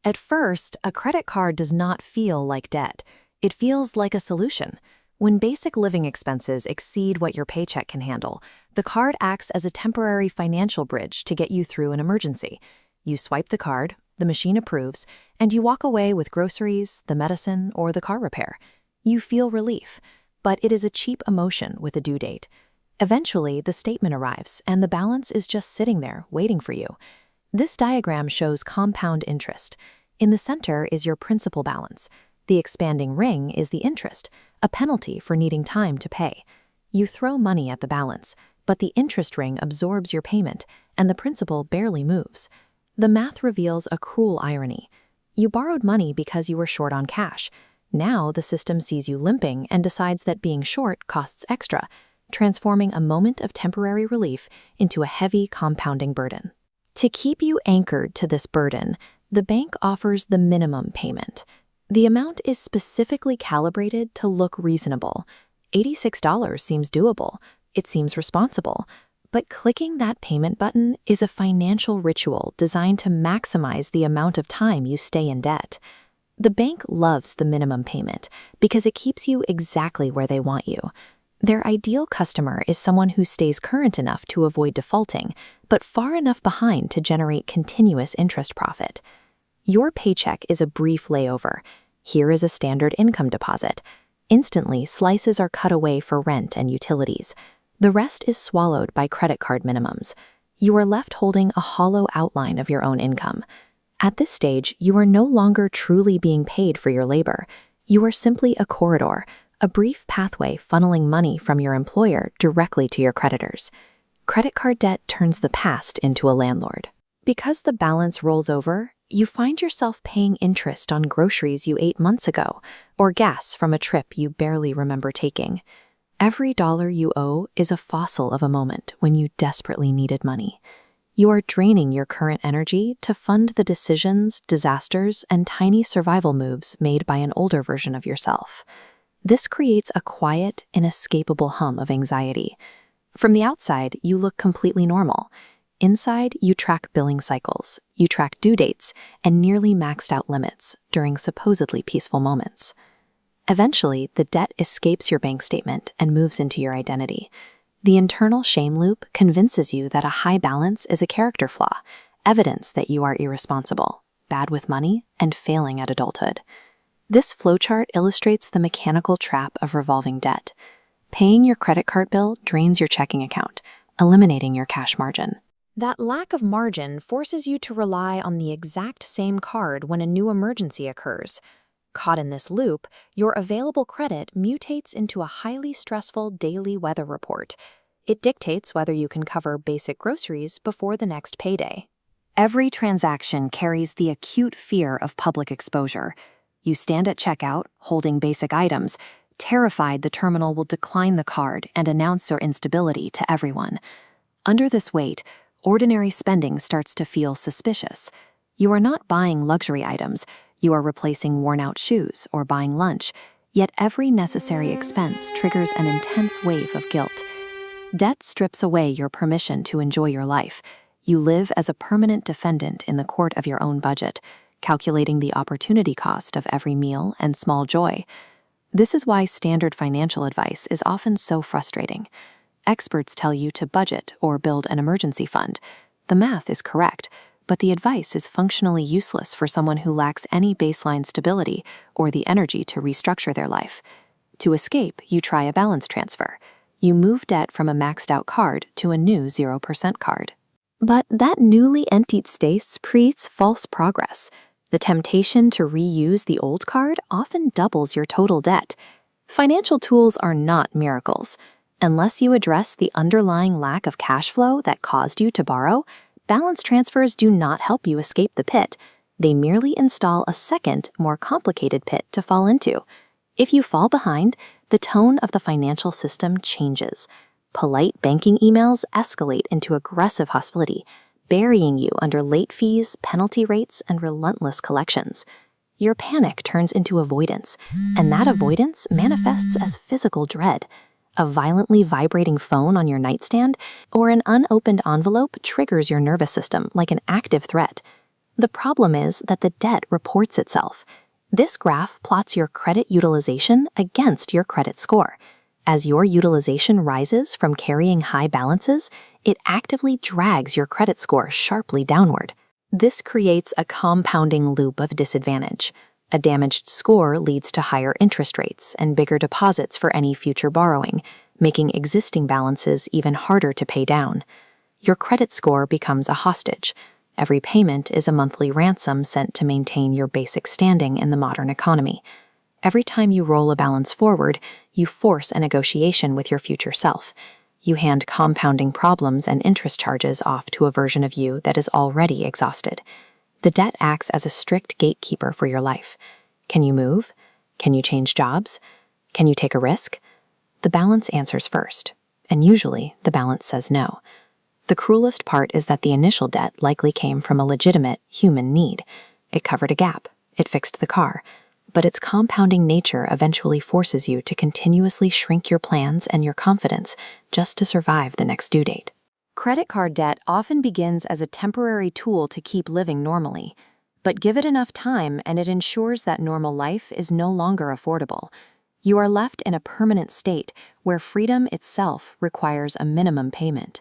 At first, a credit card does not feel like debt. It feels like a solution. When basic living expenses exceed what your paycheck can handle, the card acts as a temporary financial bridge to get you through an emergency. You swipe the card, the machine approves, and you walk away with groceries, the medicine, or the car repair. You feel relief, but it is a cheap emotion with a due date. Eventually, the statement arrives, and the balance is just sitting there, waiting for you. This diagram shows compound interest. In the center is your principal balance. The expanding ring is the interest, a penalty for needing time to pay. You throw money at the balance, but the interest ring absorbs your payment, and the principal barely moves. The math reveals a cruel irony. You borrowed money because you were short on cash. Now the system sees you limping and decides that being short costs extra, transforming a moment of temporary relief into a heavy compounding burden. To keep you anchored to this burden, the bank offers the minimum payment. The amount is specifically calibrated to look reasonable. $86 seems doable. It seems responsible. But clicking that payment button is a financial ritual designed to maximize the amount of time you stay in debt. The bank loves the minimum payment because it keeps you exactly where they want you. Their ideal customer is someone who stays current enough to avoid defaulting, but far enough behind to generate continuous interest profit. Your paycheck is a brief layover. Here is a standard income deposit. Instantly, slices are cut away for rent and utilities. The rest is swallowed by credit card minimums. You are left holding a hollow outline of your own income. At this stage, you are no longer truly being paid for your labor. You are simply a corridor, a brief pathway funneling money from your employer directly to your creditors. Credit card debt turns the past into a landlord. Because the balance rolls over, you find yourself paying interest on groceries you ate months ago, or gas from a trip you barely remember taking. Every dollar you owe is a fossil of a moment when you desperately needed money. You are draining your current energy to fund the decisions, disasters, and tiny survival moves made by an older version of yourself. This creates a quiet, inescapable hum of anxiety. From the outside, you look completely normal. Inside, you track billing cycles, you track due dates, and nearly maxed out limits during supposedly peaceful moments. Eventually, the debt escapes your bank statement and moves into your identity. The internal shame loop convinces you that a high balance is a character flaw, evidence that you are irresponsible, bad with money, and failing at adulthood. This flowchart illustrates the mechanical trap of revolving debt. Paying your credit card bill drains your checking account, eliminating your cash margin. That lack of margin forces you to rely on the exact same card when a new emergency occurs. Caught in this loop, your available credit mutates into a highly stressful daily weather report. It dictates whether you can cover basic groceries before the next payday. Every transaction carries the acute fear of public exposure. You stand at checkout, holding basic items, terrified the terminal will decline the card and announce your instability to everyone. Under this weight, ordinary spending starts to feel suspicious. You are not buying luxury items. You are replacing worn-out shoes or buying lunch, yet every necessary expense triggers an intense wave of guilt. Debt strips away your permission to enjoy your life. You live as a permanent defendant in the court of your own budget, calculating the opportunity cost of every meal and small joy. This is why standard financial advice is often so frustrating. Experts tell you to budget or build an emergency fund. The math is correct, but the advice is functionally useless for someone who lacks any baseline stability or the energy to restructure their life. To escape, you try a balance transfer. You move debt from a maxed-out card to a new 0% card. But that newly emptied space creates false progress. The temptation to reuse the old card often doubles your total debt. Financial tools are not miracles. Unless you address the underlying lack of cash flow that caused you to borrow, balance transfers do not help you escape the pit. They merely install a second, more complicated pit to fall into. If you fall behind, the tone of the financial system changes. Polite banking emails escalate into aggressive hostility, burying you under late fees, penalty rates, and relentless collections. Your panic turns into avoidance, and that avoidance manifests as physical dread. A violently vibrating phone on your nightstand or an unopened envelope triggers your nervous system like an active threat. The problem is that the debt reports itself. This graph plots your credit utilization against your credit score. As your utilization rises from carrying high balances, it actively drags your credit score sharply downward. This creates a compounding loop of disadvantage. A damaged score leads to higher interest rates and bigger deposits for any future borrowing, making existing balances even harder to pay down. Your credit score becomes a hostage. Every payment is a monthly ransom sent to maintain your basic standing in the modern economy. Every time you roll a balance forward, you force a negotiation with your future self. You hand compounding problems and interest charges off to a version of you that is already exhausted. The debt acts as a strict gatekeeper for your life. Can you move? Can you change jobs? Can you take a risk? The balance answers first, and usually the balance says no. The cruelest part is that the initial debt likely came from a legitimate human need. It covered a gap. It fixed the car. But its compounding nature eventually forces you to continuously shrink your plans and your confidence just to survive the next due date. Credit card debt often begins as a temporary tool to keep living normally. But give it enough time and it ensures that normal life is no longer affordable. You are left in a permanent state where freedom itself requires a minimum payment.